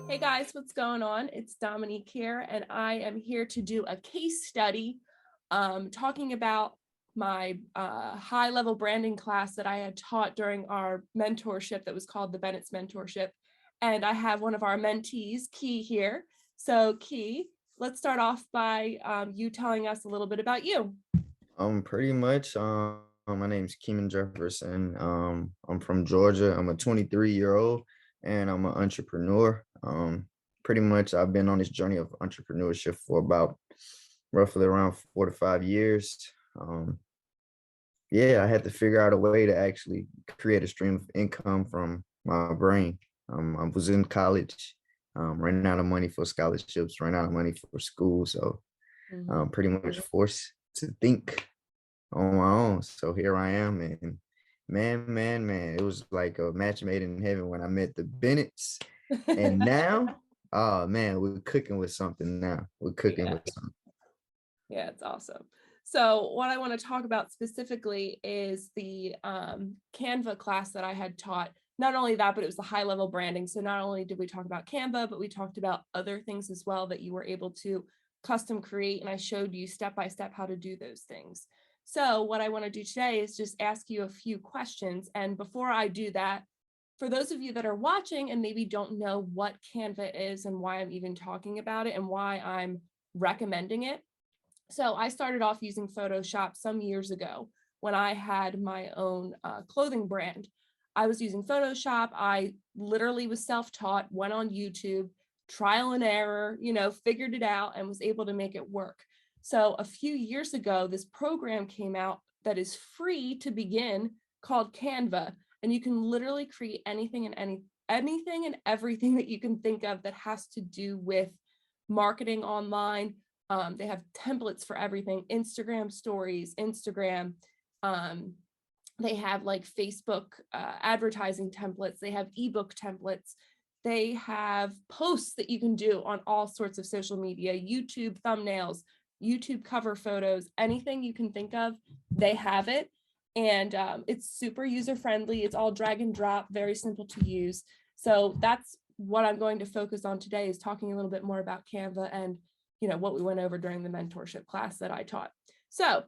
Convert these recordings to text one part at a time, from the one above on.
Hey guys, what's going on? It's Dominique here, and I am here to do a case study talking about my high-level branding class that I had taught during our mentorship that was called the Bennett's Mentorship. And I have one of our mentees, Key, here. So Key, let's start off by you telling us a little bit about you. Pretty much. My name's Keeman Jefferson. I'm from Georgia. I'm a 23-year-old, and I'm an entrepreneur. Pretty much, I've been on this journey of entrepreneurship for about roughly around 4 to 5 years. Um, yeah, I had to figure out a way to actually create a stream of income from my brain. I was in college, running out of money for scholarships, running out of money for school, so Mhm. pretty much forced to think on my own. So here I am, and man, it was like a match made in heaven when I met the Bennetts. And now, oh man, we're cooking with something now. We're cooking Yeah. with something. Yeah, it's awesome. So what I want to talk about specifically is the Canva class that I had taught. Not only that, but it was the high level branding. So not only did we talk about Canva, but we talked about other things as well that you were able to custom create. And I showed you step by step how to do those things. So what I want to do today is just ask you a few questions. And before I do that, for those of you that are watching and maybe don't know what Canva is and why I'm even talking about it and why I'm recommending it, so I started off using Photoshop some years ago when I had my own clothing brand. I was using Photoshop. I literally was self-taught, went on YouTube, trial and error, figured it out and was able to make it work. So a few years ago, this program came out that is free to begin called Canva. And you can literally create anything anything and everything that you can think of that has to do with marketing online. They have templates for everything, Instagram stories, Instagram. Um, they have like Facebook advertising templates. They have ebook templates. They have posts that you can do on all sorts of social media, YouTube thumbnails, YouTube cover photos, anything you can think of, they have it. And it's super user friendly. It's all drag and drop, very simple to use. So that's what I'm going to focus on today, is talking a little bit more about Canva and what we went over during the mentorship class that I taught. So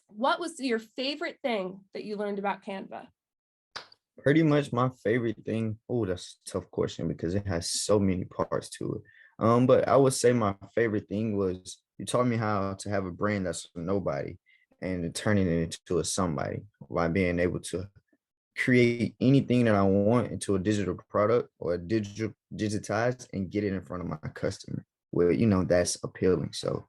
what was your favorite thing that you learned about Canva? Pretty much my favorite thing. Oh, that's a tough question because it has so many parts to it. But I would say my favorite thing was you taught me how to have a brand that's a nobody and turning it into a somebody by being able to create anything that I want into a digital product or a digitized and get it in front of my customer. Well, that's appealing. So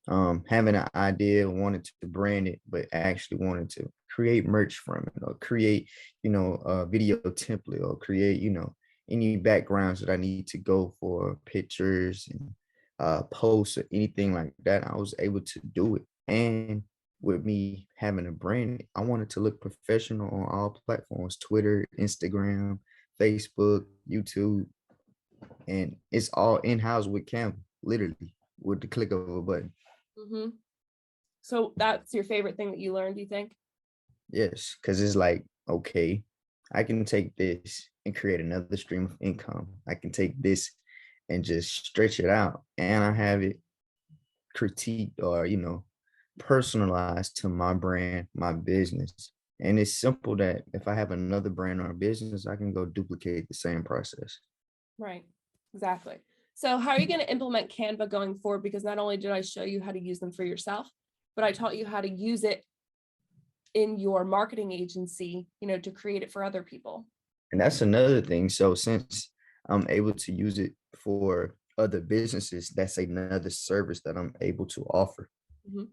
having an idea, wanted to brand it, but actually wanted to create merch from it or create, a video template or create, any backgrounds that I need to go for pictures and posts or anything like that. I was able to do it. And with me having a brand, I wanted to look professional on all platforms, Twitter, Instagram, Facebook, YouTube, and it's all in-house with Canva, literally with the click of a button. Mm-hmm. So that's your favorite thing that you learned, do you think? Yes, because it's like, okay, I can take this and create another stream of income. I can take this and just stretch it out, and I have it critiqued or, personalized to my brand, my business. And it's simple that if I have another brand or a business, I can go duplicate the same process. Right, exactly. So how are you going to implement Canva going forward? Because not only did I show you how to use them for yourself, but I taught you how to use it in your marketing agency, to create it for other people. And that's another thing. So since I'm able to use it for other businesses, that's another service that I'm able to offer. Mhm.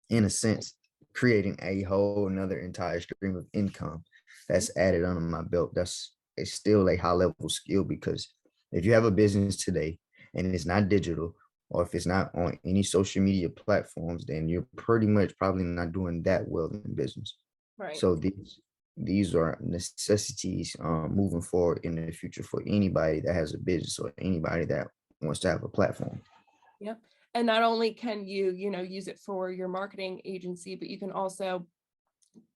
In a sense, creating a whole another entire stream of income that's added under my belt. That's it's still a high level skill because if you have a business today and it's not digital or if it's not on any social media platforms, then you're pretty much probably not doing that well in business. Right. So these are necessities moving forward in the future for anybody that has a business or anybody that wants to have a platform. Yep. And not only can you, use it for your marketing agency, but you can also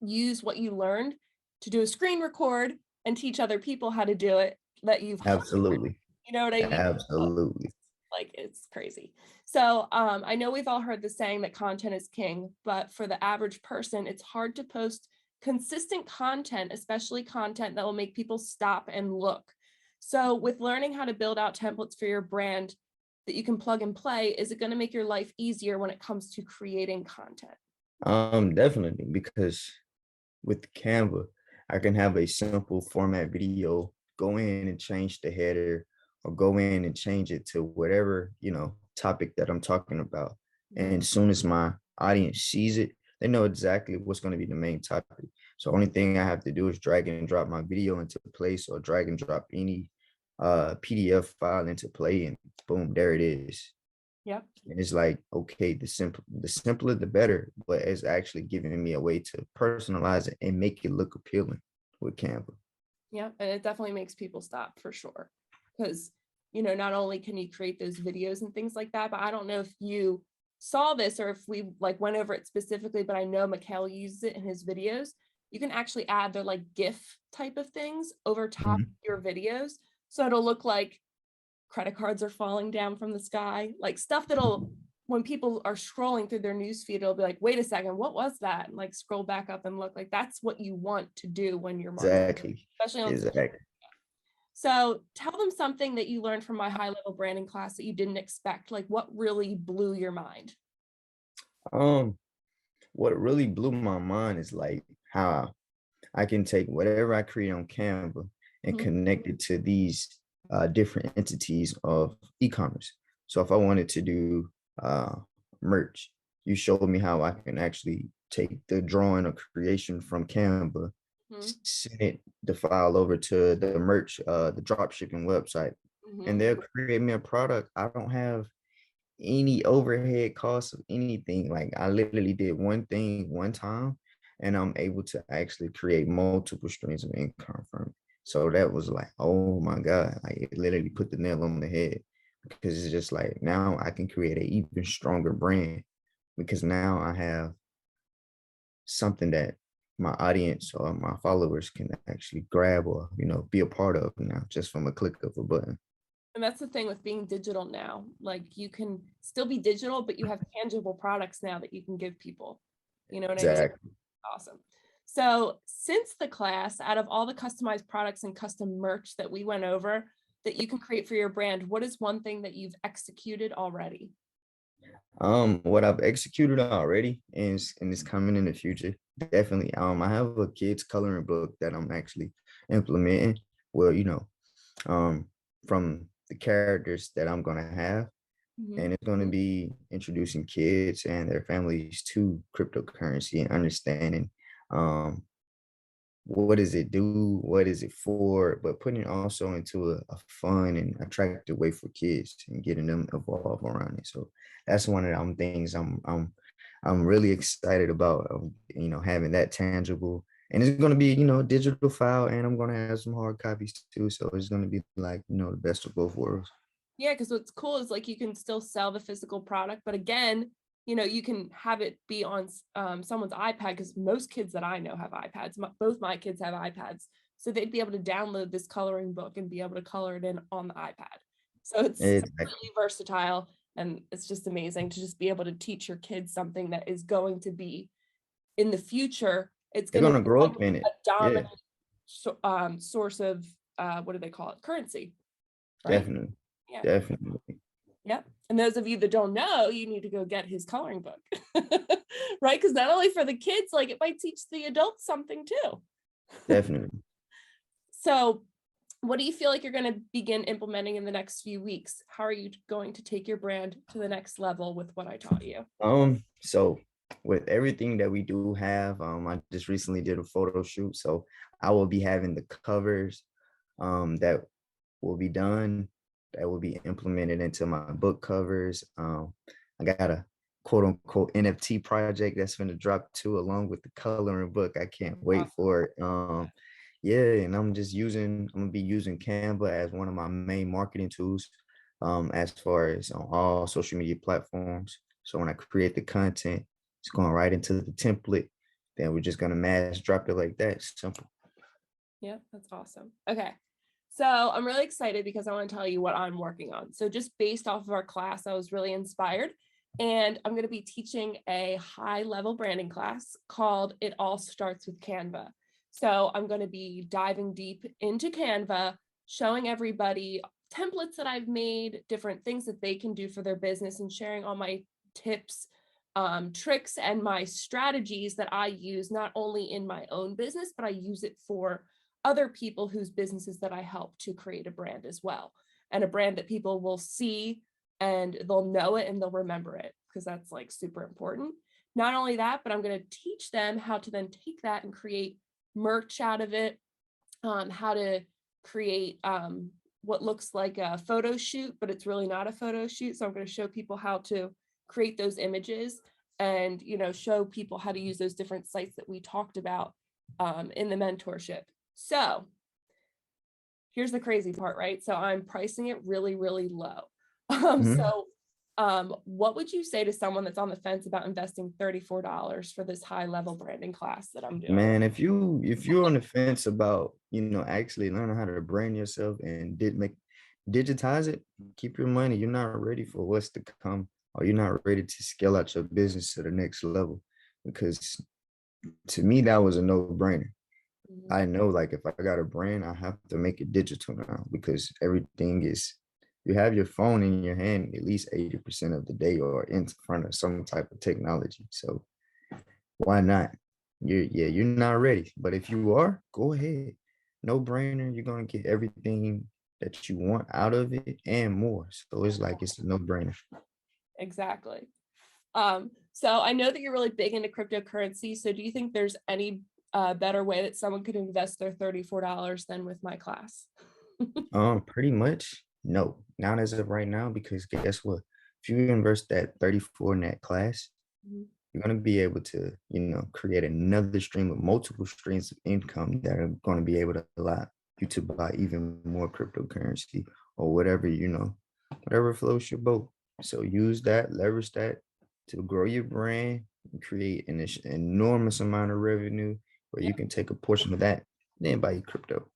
use what you learned to do a screen record and teach other people how to do it that you've hired. Absolutely. You know what I mean? Absolutely. Like, it's crazy. So, I know we've all heard the saying that content is king, but for the average person, it's hard to post consistent content, especially content that will make people stop and look. So, with learning how to build out templates for your brand that you can plug and play, is it going to make your life easier when it comes to creating content? Definitely, because with Canva, I can have a simple format video, go in and change the header, or go in and change it to whatever, topic that I'm talking about. Mhm. And as soon as my audience sees it, they know exactly what's going to be the main topic. So only thing I have to do is drag and drop my video into place, or drag and drop any PDF file into play, and boom, there it is. Yep. And it's like, okay, the simpler the better, but it's actually giving me a way to personalize it and make it look appealing with Canva. Yeah, and it definitely makes people stop for sure. Because, not only can you create those videos and things like that, but I don't know if you saw this or if we like went over it specifically, but I know Mikhail uses it in his videos. You can actually add their like GIF type of things over top of Mhm. your videos. So it'll look like credit cards are falling down from the sky, like stuff that'll when people are scrolling through their news feed, it'll be like, wait a second, what was that? And like scroll back up and look like that's what you want to do when you're marketing, Exactly. especially on social. Exactly. So tell them something that you learned from my high level branding class that you didn't expect. Like what really blew your mind? Um, what really blew my mind is like how I can take whatever I create on Canva and Mhm. connect it to these different entities of e-commerce. So if I wanted to do uh, merch, you showed me how I can actually take the drawing or creation from Canva, Mhm. send it the file over to the merch, the drop shipping website, and Mhm. they'll create me a product. I don't have any overhead costs of anything. Like I literally did one thing one time, and I'm able to actually create multiple streams of income from it. So that was like, oh my God, like it literally put the nail on the head, because it's just like now I can create an even stronger brand, because now I have something that my audience or my followers can actually grab, or be a part of now, just from a click of a button. And that's the thing with being digital now. Like you can still be digital, but you have tangible products now that you can give people. You know what I mean? Exactly. Awesome. So, since the class, out of all the customized products and custom merch that we went over that you can create for your brand, what is one thing that you've executed already? What I've executed already and is coming in the future, definitely. I have a kids coloring book that I'm actually implementing. Well, um, from the characters that I'm gonna have, Mhm. and it's gonna be introducing kids and their families to cryptocurrency and understanding um what does it do, what is it for, but putting it also into a fun and attractive way for kids and getting them involved around it. So that's one of them things I'm really excited about, having that tangible. And it's going to be, digital file, and I'm going to have some hard copies too. So it's going to be like, the best of both worlds. Yeah, because what's cool is like you can still sell the physical product, but again, you can have it be on someone's iPad because most kids that I know have iPads. Both my kids have iPads, so they'd be able to download this coloring book and be able to color it in on the iPad. So it's Exactly. completely versatile, and it's just amazing to just be able to teach your kids something that is going to be in the future. It's They're going to going to grow become up in a it. Yeah, dominant source of what do they call it? Currency, right? definitely. Yeah. Definitely. Yep. And those of you that don't know, you need to go get his coloring book. Right? Because not only for the kids, like it might teach the adults something too. Definitely. So, what do you feel like you're going to begin implementing in the next few weeks? How are you going to take your brand to the next level with what I taught you? So with everything that we do have, I just recently did a photo shoot, so I will be having the covers, that will be done, that will be implemented into my book covers. I got a quote unquote NFT project that's going to drop too, along with the coloring book. I can't wait Awesome. for it. Yeah, and I'm gonna be using Canva as one of my main marketing tools, as far as on all social media platforms. So when I create the content, it's going right into the template. Then we're just gonna mass drop it like that. Simple. Yeah, that's awesome. Okay. So I'm really excited because I want to tell you what I'm working on. So just based off of our class, I was really inspired. And I'm going to be teaching a high level branding class called It All Starts with Canva. So I'm going to be diving deep into Canva, showing everybody templates that I've made, different things that they can do for their business, and sharing all my tips, tricks, and my strategies that I use not only in my own business, but I use it for other people whose businesses that I help to create a brand as well. And a brand that people will see and they'll know it and they'll remember it, because that's like super important. Not only that, but I'm going to teach them how to then take that and create merch out of it, how to create what looks like a photo shoot, but it's really not a photo shoot. So I'm going to show people how to create those images and, show people how to use those different sites that we talked about in the mentorship. So here's the crazy part, right? So I'm pricing it really, really low. Mhm. What would you say to someone that's on the fence about investing $34 for this high level branding class that I'm doing? Man, if you're on the fence about, actually learning how to brand yourself and digitize it, keep your money. You're not ready for what's to come, or you're not ready to scale out your business to the next level. Because to me, that was a no-brainer. Mhm. I know, like, if I got a brand, I have to make it digital now, because everything is, you have your phone in your hand at least 80% of the day, or in front of some type of technology. So why not? You're not ready. But if you are, go ahead. No brainer. You're gonna get everything that you want out of it and more. So it's like it's a no-brainer. Exactly. So I know that you're really big into cryptocurrency. So do you think there's any better way that someone could invest their $34 than with my class? Pretty much no. Not as of right now, because guess what? If you invest that 34 in that class, Mhm. you're going to be able to, create another stream of multiple streams of income that are going to be able to allow you to buy even more cryptocurrency, or whatever, whatever floats your boat. So use that, leverage that to grow your brand and create an enormous amount of revenue, where Yeah. you can take a portion of that, then buy your crypto.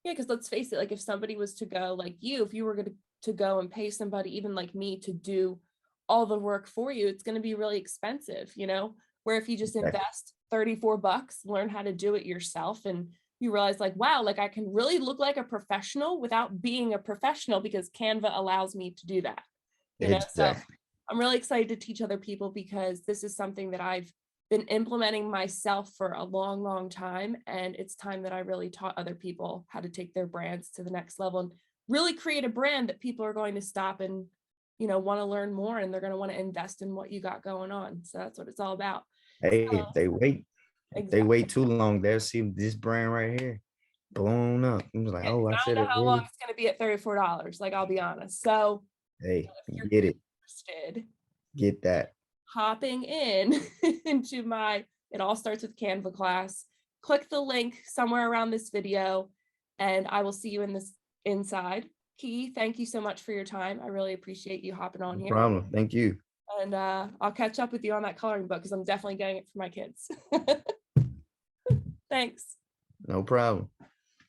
Yeah, because let's face it, like if somebody was to go like you, if you were going to go and pay somebody, even like me, to do all the work for you, it's going to be really expensive, Where if you just Exactly. invest 34 bucks, learn how to do it yourself, and you realize like, wow, like I can really look like a professional without being a professional because Canva allows me to do that. So Exactly. I'm really excited to teach other people because this is something that I've been implementing myself for a long, long time. And it's time that I really taught other people how to take their brands to the next level and really create a brand that people are going to stop and, want to learn more, and they're going to want to invest in what you got going on. So that's what it's all about. Hey, So, if they exactly. wait too long, they'll see this brand right here blown up. I'm just like, Yeah, oh, 'cause I I said don't know it how long really. it's going to be at $34. Like, I'll be honest. So Hey, if you're get it, interested, get that. hopping in into my It All Starts with Canva class, click the link somewhere around this video, and I will see you in this inside. Key, thank you so much for your time. I really appreciate you hopping on No here. problem. Thank you. And I'll catch up with you on that coloring book because I'm definitely getting it for my kids. Thanks. No problem.